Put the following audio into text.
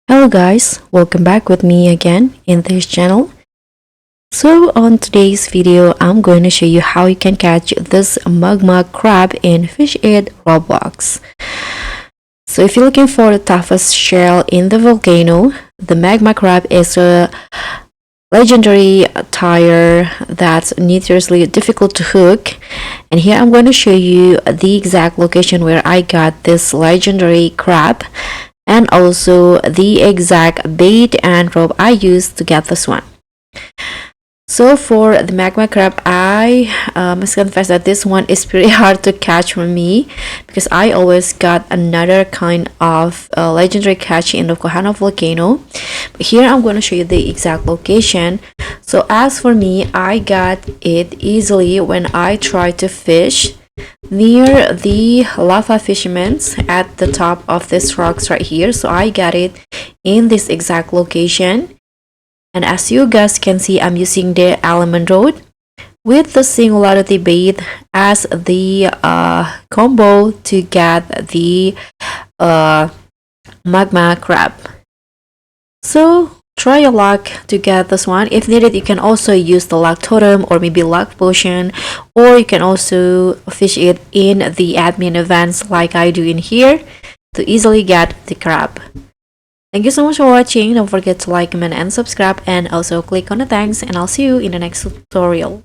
Hello guys, welcome back with me again in this channel. So on today's video, I'm going to show you how you can catch this magma crab in Fish It Roblox. So if you're looking for the toughest shell in the volcano, the magma crab is a legendary tire that's notoriously difficult to hook. And here I'm going to show you the exact location where I got this legendary crab, and also the exact bait and rope I used to get this one. So for the magma crab, I must confess that this one is pretty hard to catch for me because I always got another kind of legendary catch in the Kohana Volcano. But here I'm going to show you the exact location. So as for me, I got it easily when I tried to fish near the lava fishermen at the top of this rocks right here. So I got it in this exact location, and as you guys can see, I'm using the almond road with the singularity bait as the combo to get the magma crab. So try your luck to get this one. If needed, you can also use the luck totem or maybe luck potion, or you can also fish it in the admin events like I do in here to easily get the crab. Thank you so much for watching. Don't forget to like, comment, and subscribe, and also click on the thanks, and I'll see you in the next tutorial.